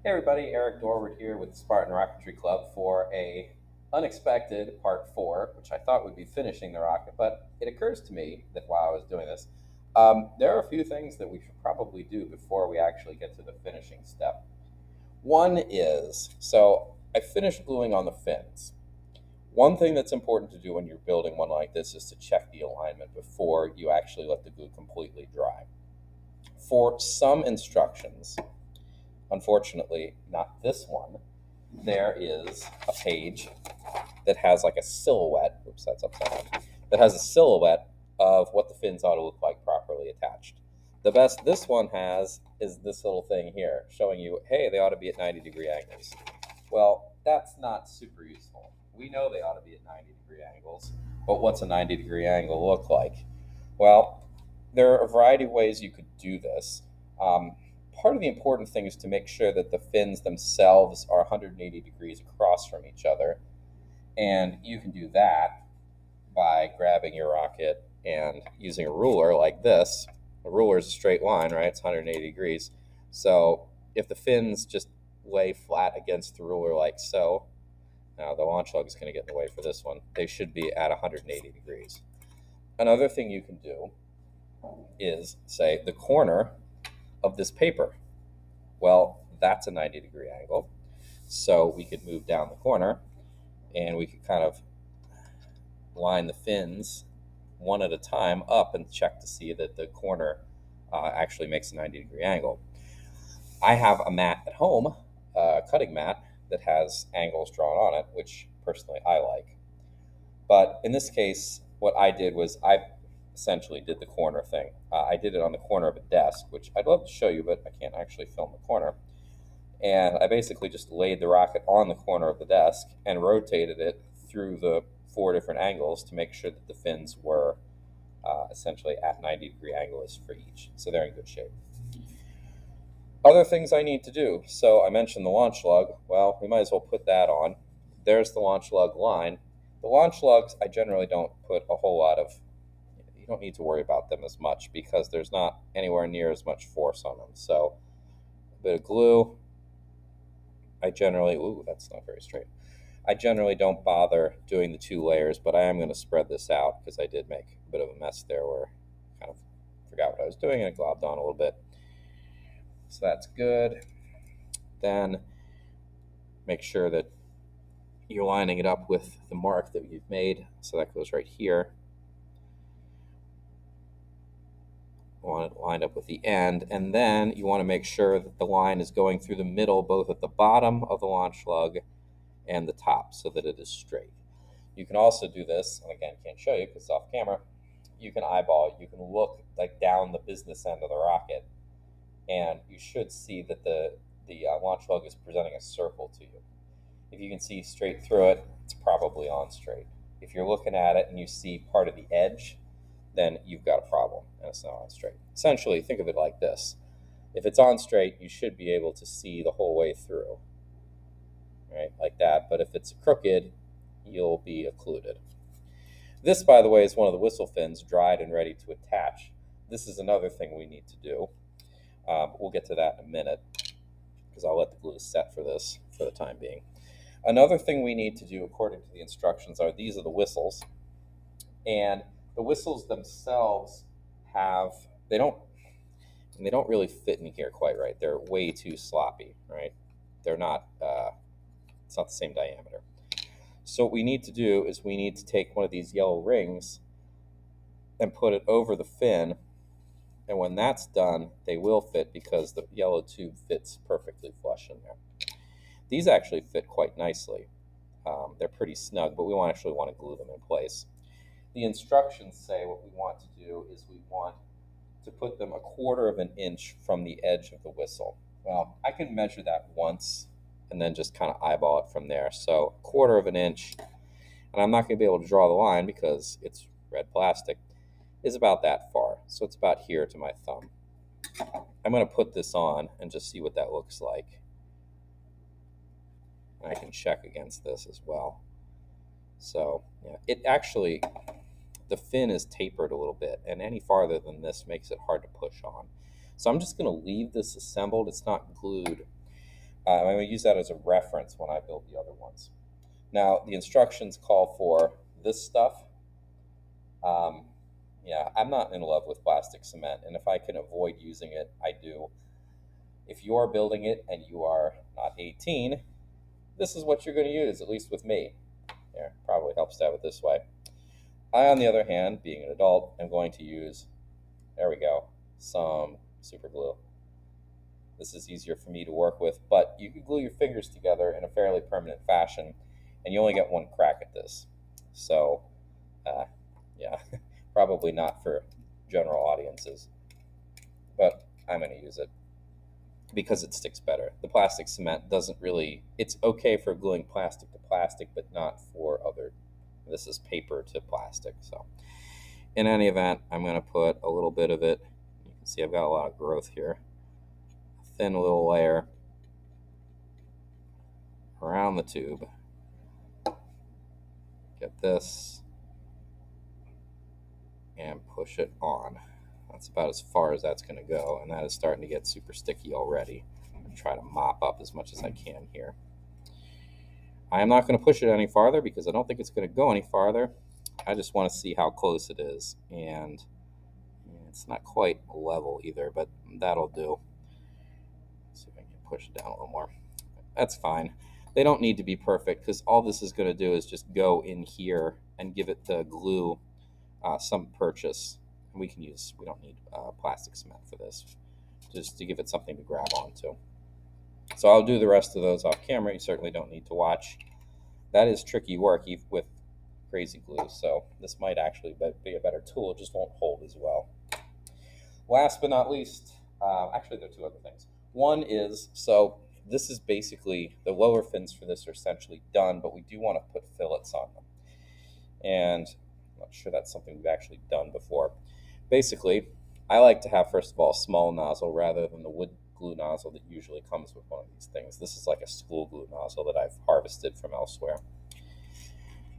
Hey everybody, Eric Dorward here with the Spartan Rocketry Club for a unexpected part four, which I thought would be finishing the rocket, but it occurs to me that while I was doing this, there are a few things that we should probably do before we actually get to the finishing step. One is, so I finished gluing on the fins. One thing that's important to do when you're building one like this is to check the alignment before you actually let the glue completely dry. For some instructions, unfortunately, not this one, there is a page that has like a silhouette. Oops, that's upside down. That has a silhouette of what the fins ought to look like properly attached. The best this one has is this little thing here showing you, hey, they ought to be at 90-degree angles. Well, that's not super useful. We know they ought to be at 90-degree angles, but what's a 90-degree angle look like? Well, there are a variety of ways you could do this. Part of the important thing is to make sure that the fins themselves are 180 degrees across from each other. And you can do that by grabbing your rocket and using a ruler like this. A ruler is a straight line, right? It's 180 degrees. So if the fins just lay flat against the ruler like so, now the launch lug is going to get in the way for this one, they should be at 180 degrees. Another thing you can do is say the corner of this paper. Well, that's a 90-degree angle. So we could move down the corner and we could kind of line the fins one at a time up and check to see that the corner actually makes a 90-degree angle. I have a mat at home, a cutting mat, that has angles drawn on it, which personally I like. But in this case, what I did was I essentially did the corner thing. I did it on the corner of a desk, which I'd love to show you, but I can't actually film the corner. And I basically just laid the rocket on the corner of the desk and rotated it through the four different angles to make sure that the fins were essentially at 90-degree angles for each. So they're in good shape. Other things I need to do. So I mentioned the launch lug. Well, we might as well put that on. There's the launch lug line. The launch lugs, I generally don't put a whole lot of, you don't need to worry about them as much because there's not anywhere near as much force on them. So a bit of glue. That's not very straight. I generally don't bother doing the two layers, but I am going to spread this out because I did make a bit of a mess there where I kind of forgot what I was doing and it globbed on a little bit. So that's good. Then make sure that you're lining it up with the mark that you've made. So that goes right here. You want it lined up with the end, and then you want to make sure that the line is going through the middle, both at the bottom of the launch lug and the top, so that it is straight. You can also do this, and again, can't show you because it's off camera. You can eyeball, you can look like down the business end of the rocket, and you should see that the launch lug is presenting a circle to you. If you can see straight through it, it's probably on straight. If you're looking at it and you see part of the edge, then you've got a problem and it's not on straight. Essentially, think of it like this. If it's on straight, you should be able to see the whole way through, right, like that. But if it's crooked, you'll be occluded. This, by the way, is one of the whistle fins, dried and ready to attach. This is another thing we need to do. We'll get to that in a minute because I'll let the glue set for this for the time being. Another thing we need to do according to the instructions are these are the whistles. And the whistles themselves they don't really fit in here quite right. They're way too sloppy, right? They're not, it's not the same diameter. So what we need to do is we need to take one of these yellow rings and put it over the fin. And when that's done, they will fit because the yellow tube fits perfectly flush in there. These actually fit quite nicely. They're pretty snug, but we actually want to glue them in place. The instructions say what we want to do is we want to put them 1/4 of an inch from the edge of the whistle. Well, I can measure that once and then just kind of eyeball it from there. So 1/4 of an inch, and I'm not going to be able to draw the line because it's red plastic, is about that far. So it's about here to my thumb. I'm going to put this on and just see what that looks like. And I can check against this as well. So yeah, it actually, the fin is tapered a little bit, and any farther than this makes it hard to push on. So I'm just going to leave this assembled. It's not glued. I'm going to use that as a reference when I build the other ones. Now, the instructions call for this stuff. Um, yeah, I'm not in love with plastic cement, and if I can avoid using it, I do. If you are building it and you are not 18, this is what you're going to use, at least with me. Yeah, probably helps to have it this way. I, on the other hand, being an adult, am going to use, there we go, some super glue. This is easier for me to work with, but you can glue your fingers together in a fairly permanent fashion, and you only get one crack at this. So, uh, yeah, probably not for general audiences, but I'm going to use it because it sticks better. The plastic cement doesn't really, it's okay for gluing plastic to plastic, but not for other, this is paper to plastic. So, in any event, I'm going to put a little bit of it. You can see I've got a lot of growth here. A thin little layer around the tube. Get this and push it on. That's about as far as that's going to go, and that is starting to get super sticky already. I'm going to try to mop up as much as I can here. I am not going to push it any farther because I don't think it's going to go any farther. I just want to see how close it is, and it's not quite level either, but that'll do. Let's see if I can push it down a little more. That's fine. They don't need to be perfect because all this is going to do is just go in here and give it the glue some purchase. We don't need plastic cement for this, just to give it something to grab onto. So I'll do the rest of those off camera. You certainly don't need to watch. That is tricky work with crazy glue, so this might actually be a better tool. It just won't hold as well. Last but not least, actually there are two other things. One is, so this is basically, the lower fins for this are essentially done, but we do want to put fillets on them. And I'm not sure that's something we've actually done before. Basically, I like to have, first of all, a small nozzle rather than the wood glue nozzle that usually comes with one of these things. This is like a school glue nozzle that I've harvested from elsewhere.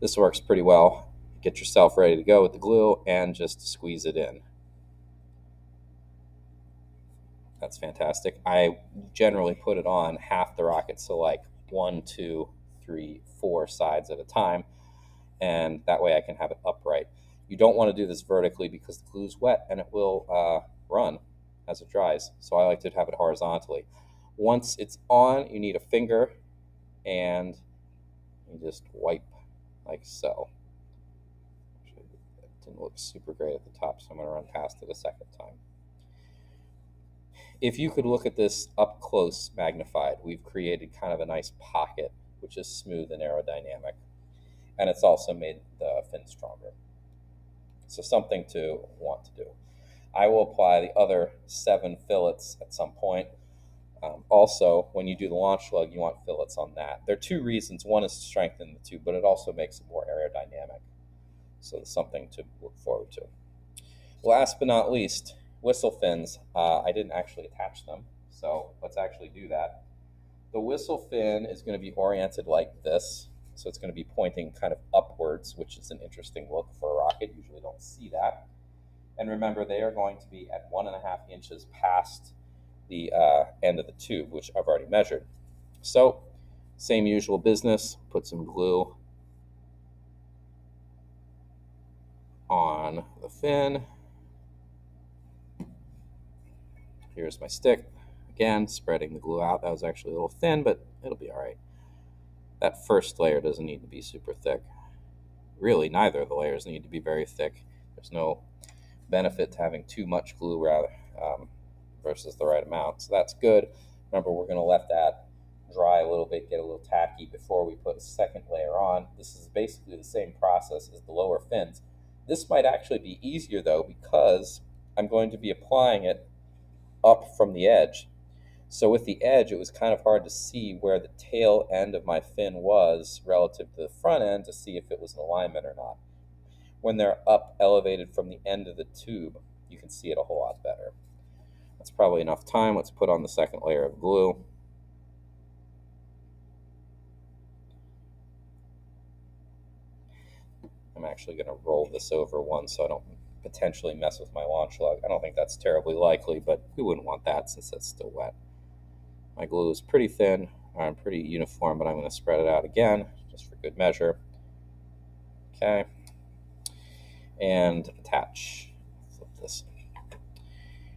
This works pretty well. Get yourself ready to go with the glue and just squeeze it in. That's fantastic. I generally put it on half the rocket, so like 1, 2, 3, 4 sides at a time, and that way I can have it upright. You don't want to do this vertically because the glue's wet and it will run as it dries, so I like to have it horizontally. Once it's on, you need a finger, and you just wipe like so. It didn't look super great at the top, so I'm going to run past it a second time. If you could look at this up close magnified, we've created kind of a nice pocket, which is smooth and aerodynamic. And it's also made the fin stronger. So something to want to do. I will apply the other 7 fillets at some point. Also, when you do the launch lug, you want fillets on that. There are 2 reasons. One is to strengthen the tube, but it also makes it more aerodynamic. So it's something to look forward to. Last but not least, whistle fins. I didn't actually attach them, so let's actually do that. The whistle fin is going to be oriented like this, so it's going to be pointing kind of upwards, which is an interesting look for a rocket. Usually don't see that. And remember, they are going to be at 1.5 inches past the end of the tube, which I've already measured. So, same usual business, put some glue on the fin. Here's my stick. Again, spreading the glue out. That was actually a little thin, but it'll be all right. That first layer doesn't need to be super thick. Really, neither of the layers need to be very thick. There's no benefit to having too much glue versus the right amount. So that's good. Remember, we're going to let that dry a little bit, get a little tacky before we put a second layer on. This is basically the same process as the lower fins. This might actually be easier, though, because I'm going to be applying it up from the edge. So with the edge, it was kind of hard to see where the tail end of my fin was relative to the front end to see if it was in alignment or not. When they're up elevated from the end of the tube, you can see it a whole lot better. That's probably enough time. Let's put on the second layer of glue. I'm actually going to roll this over one so I don't potentially mess with my launch lug. I don't think that's terribly likely, but we wouldn't want that since that's still wet. My glue is pretty thin. pretty uniform, but I'm going to spread it out again just for good measure. Okay. And attach. Flip this.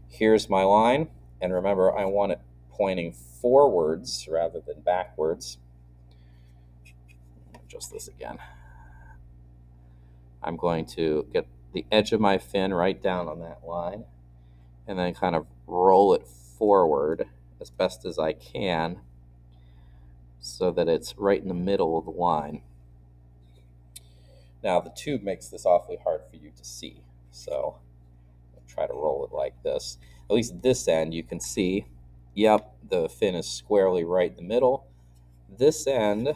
Here's my line. And remember, I want it pointing forwards rather than backwards. Adjust this again. I'm going to get the edge of my fin right down on that line and then kind of roll it forward as best as I can so that it's right in the middle of the line. Now the tube makes this awfully hard for you to see, so I'll try to roll it like this. At least this end you can see, yep, the fin is squarely right in the middle. This end,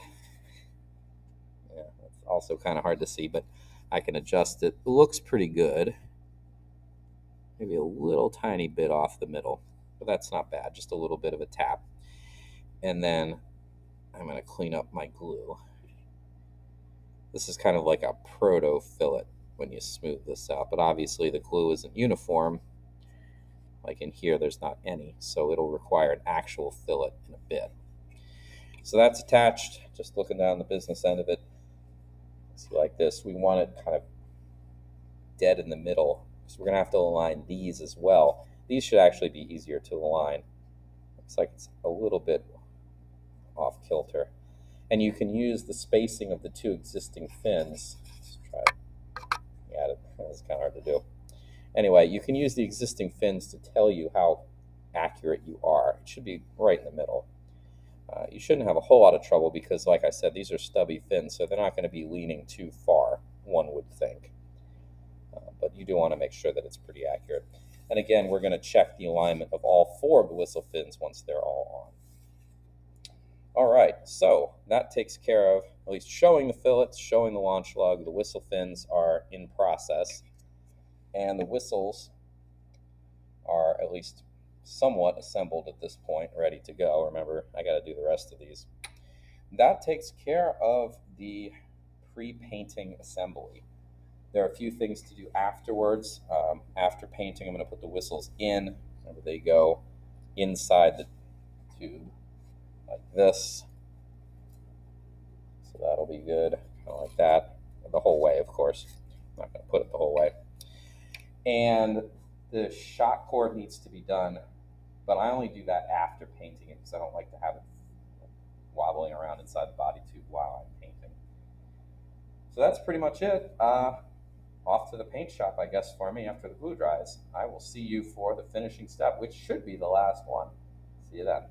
yeah, it's also kind of hard to see, but I can adjust it. It looks pretty good. Maybe a little tiny bit off the middle, but that's not bad, just a little bit of a tap. And then I'm going to clean up my glue. This is kind of like a proto fillet when you smooth this out, but obviously the glue isn't uniform. Like in here, there's not any, so it'll require an actual fillet in a bit. So that's attached, just looking down the business end of it. See, like this, we want it kind of dead in the middle, so we're going to have to align these as well. These should actually be easier to align. Looks like it's a little bit off kilter. And you can use the spacing of the two existing fins. Let's try it. Yeah, that's kind of hard to do. Anyway, you can use the existing fins to tell you how accurate you are. It should be right in the middle. You shouldn't have a whole lot of trouble because, like I said, these are stubby fins, so they're not going to be leaning too far, one would think. But you do want to make sure that it's pretty accurate. And again, we're going to check the alignment of all four of the whistle fins once they're all on. All right, so that takes care of at least showing the fillets, showing the launch lug. The whistle fins are in process, and the whistles are at least somewhat assembled at this point, ready to go. Remember, I got to do the rest of these. That takes care of the pre-painting assembly. There are a few things to do afterwards. After painting, I'm going to put the whistles in. Remember, they go inside the tube like this. So that'll be good, kind of like that, the whole way, of course. I'm not going to put it the whole way. And the shock cord needs to be done, but I only do that after painting it because I don't like to have it wobbling around inside the body tube while I'm painting. So that's pretty much it. Off to the paint shop, I guess, for me after the glue dries. I will see you for the finishing step, which should be the last one. See you then.